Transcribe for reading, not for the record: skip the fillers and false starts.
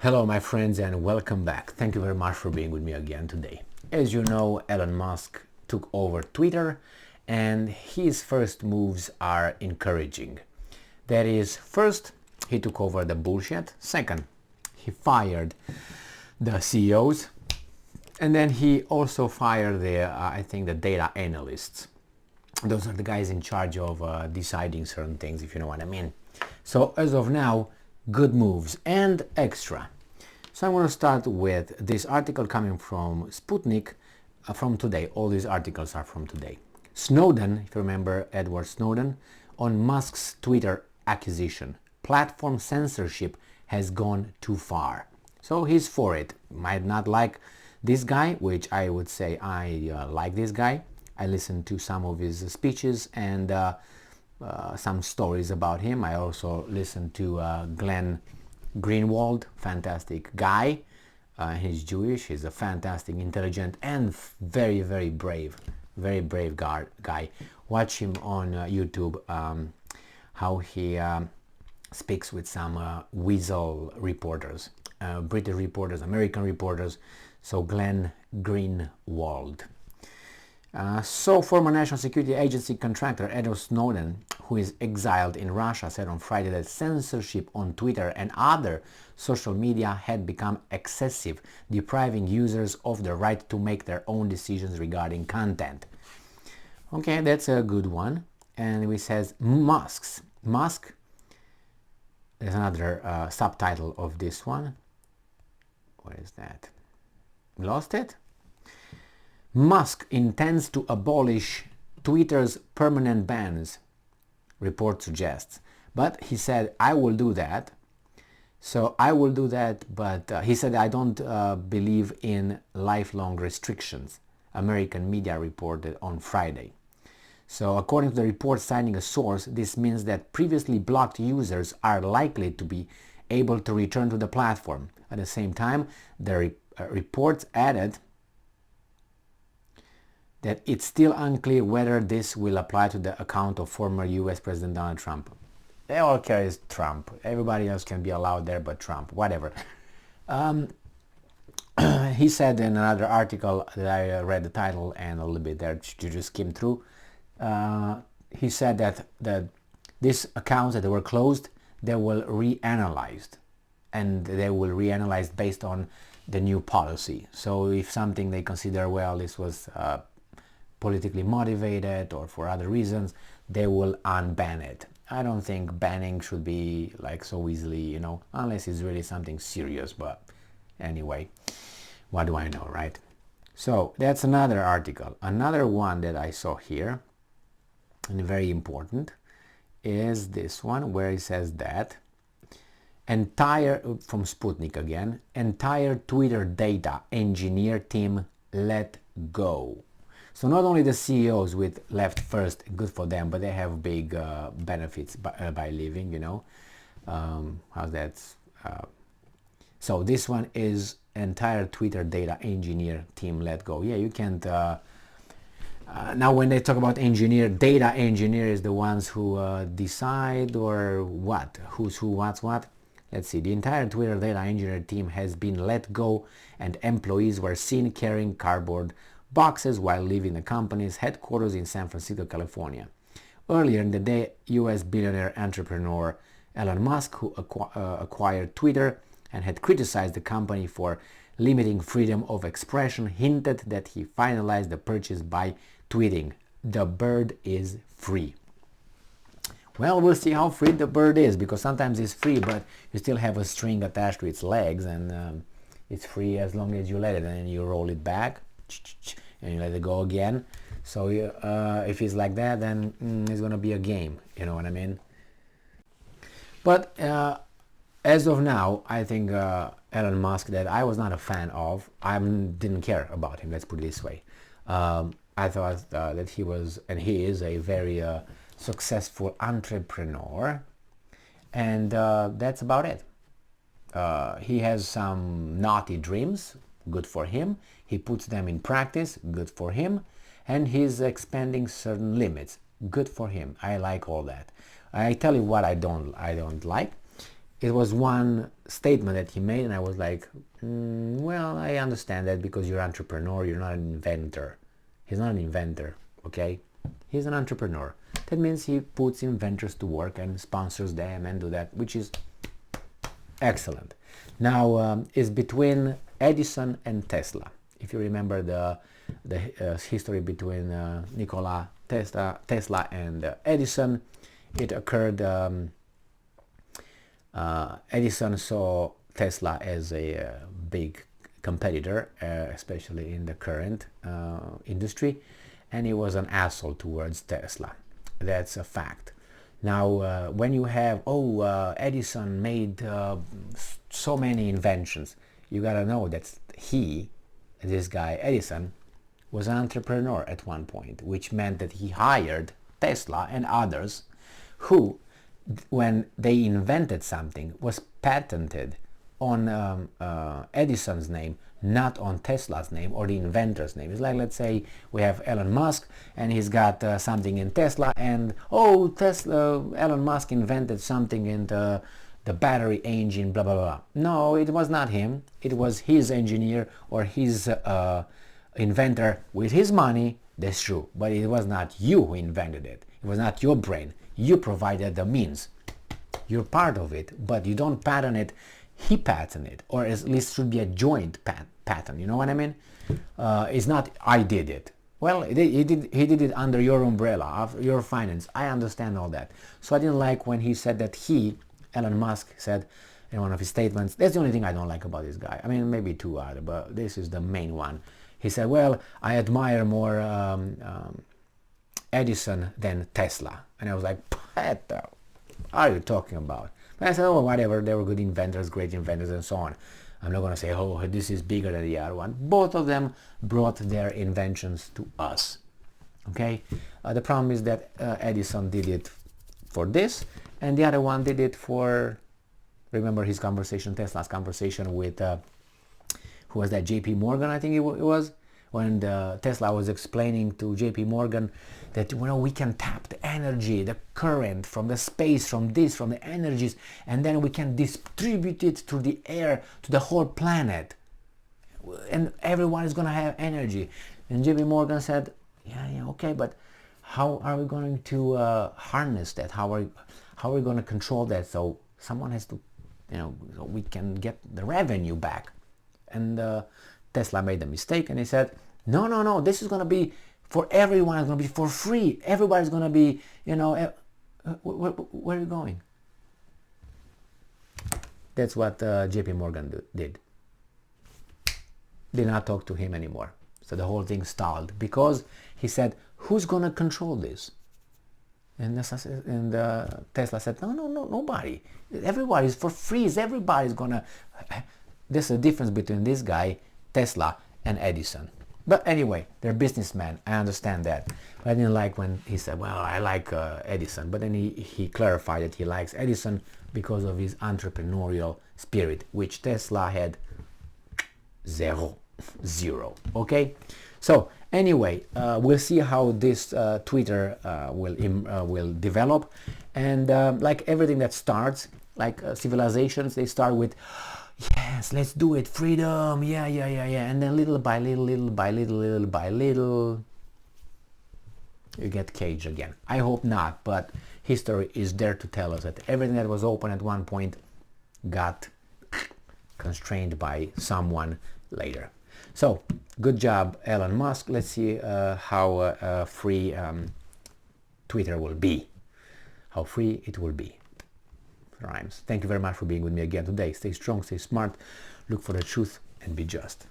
Hello my friends and welcome back. Thank you very much for being with me again today. As you know, Elon Musk took over Twitter and his first moves are encouraging. That is, first, he took over the bullshit. Second, he fired the CEOs. And then he also fired the data analysts. Those are the guys in charge of deciding certain things, if you know what I mean. So as of now, good moves and extra. So I'm going to start with this article coming from Sputnik from today. All these articles are from today. Snowden, if you remember Edward Snowden, on Musk's Twitter acquisition. Platform censorship has gone too far. So he's for it. Might not like this guy, which I would say I like this guy. I listened to some of his speeches and some stories about him. I also listened to Glenn Greenwald, fantastic guy. He's Jewish. He's a fantastic, intelligent, and very, very brave guy. Watch him on YouTube. How he speaks with some weasel reporters, British reporters, American reporters. So Glenn Greenwald. So former National Security Agency contractor Edward Snowden, who is exiled in Russia, said on Friday that censorship on Twitter and other social media had become excessive, depriving users of the right to make their own decisions regarding content. Okay, that's a good one. And it says Musk. There's another subtitle of this one. What is that? Lost it? Musk intends to abolish Twitter's permanent bans, report suggests. But he said, I will do that. So I will do that, but he said, I don't believe in lifelong restrictions, American media reported on Friday. So according to the report citing a source, this means that previously blocked users are likely to be able to return to the platform. At the same time, the reports added that it's still unclear whether this will apply to the account of former US President Donald Trump. They all care is Trump. Everybody else can be allowed there but Trump, whatever. He said in another article that I read the title and a little bit there to just skim through, he said that these accounts that were closed, they will reanalyzed, and they will reanalyze based on the new policy. So if something they consider, well, this was politically motivated or for other reasons, they will unban it. I don't think banning should be like so easily, unless it's really something serious. But anyway, what do I know, right? So that's another article. Another one that I saw here, and very important, is this one where it says that from Sputnik again, entire Twitter data engineer team let go. So not only the CEOs with left first, good for them, but they have big benefits by leaving, how's that? So this one is entire Twitter data engineer team let go. Yeah, you can't, now when they talk about data engineer is the ones who decide or what, who's who, what's what. Let's see, the entire Twitter data engineer team has been let go and employees were seen carrying cardboard boxes while leaving the company's headquarters in San Francisco, California. Earlier in the day, US billionaire entrepreneur Elon Musk, who acquired Twitter and had criticized the company for limiting freedom of expression, hinted that he finalized the purchase by tweeting, "The bird is free." Well, we'll see how free the bird is, because sometimes it's free, but you still have a string attached to its legs, and it's free as long as you let it, and then you roll it back, and you let it go again. So if it's like that, then it's going to be a game, you know what I mean? But as of now, I think Elon Musk, that I was not a fan of, I didn't care about him, let's put it this way. I thought that he was, and he is, a very successful entrepreneur, and that's about it. He has some naughty dreams, good for him. He puts them in practice, good for him. And he's expanding certain limits, good for him. I like all that. I tell you what I don't like. it was one statement that he made, and I was like, well, I understand that because you're an entrepreneur, you're not an inventor. He's not an inventor, okay? He's an entrepreneur. That means he puts inventors to work and sponsors them and do that, which is excellent. Now, it's between Edison and Tesla. If you remember the history between Nikola Tesla and Edison, it occurred. Edison saw Tesla as a big competitor, especially in the current industry, and he was an asshole towards Tesla. That's a fact. Now, when you have, Edison made so many inventions, you gotta know that this guy Edison, was an entrepreneur at one point, which meant that he hired Tesla and others who, when they invented something, was patented on Edison's name, not on Tesla's name or the inventor's name. It's like, let's say we have Elon Musk and he's got something in Tesla, and Elon Musk invented something in the battery engine, blah blah blah. No, it was not him. It was his engineer or his inventor with his money. That's true, but it was not you who invented it. It was not your brain. You provided the means. You're part of it, but you don't patent it. He patented it, or at least should be a joint patent. You know what I mean? It's not I did it. Well, he did it under your umbrella, of your finance. I understand all that. So I didn't like when he said that Elon Musk said in one of his statements, that's the only thing I don't like about this guy. I mean, maybe two other, but this is the main one. He said, well, I admire more Edison than Tesla. And I was like, what the are you talking about? But I said, oh, whatever, they were good inventors, great inventors, and so on. I'm not going to say, oh, this is bigger than the other one. Both of them brought their inventions to us. Okay? The problem is that Edison did it for this, and the other one did it for, remember his conversation, Tesla's conversation with, who was that, JP Morgan, I think it was? When Tesla was explaining to JP Morgan that we can tap the energy, the current from the space, from the energies, and then we can distribute it through the air to the whole planet, and everyone is going to have energy. And JP Morgan said, yeah, okay, but how are we going to harness that? How are we going to control that? So someone has to, so we can get the revenue back. And Tesla made a mistake, and he said, no, this is going to be for everyone. It's going to be for free. Everybody's going to be, where are you going? That's what JP Morgan did. Did not talk to him anymore. So the whole thing stalled because he said, who's going to control this? And Tesla said, no, nobody. Everybody's for free. Everybody's going to... There's a difference between this guy, Tesla, and Edison. But anyway, they're businessmen. I understand that. But I didn't like when he said, well, I like Edison. But then he clarified that he likes Edison because of his entrepreneurial spirit, which Tesla had zero. Okay? So anyway, we'll see how this Twitter will develop. And like everything that starts, like civilizations, they start with, yes, let's do it, freedom, yeah, and then little by little, you get caged again. I hope not, but history is there to tell us that everything that was open at one point got constrained by someone later. So, good job, Elon Musk. Let's see how free Twitter will be. How free it will be. Rhymes. Thank you very much for being with me again today. Stay strong, stay smart, look for the truth, and be just.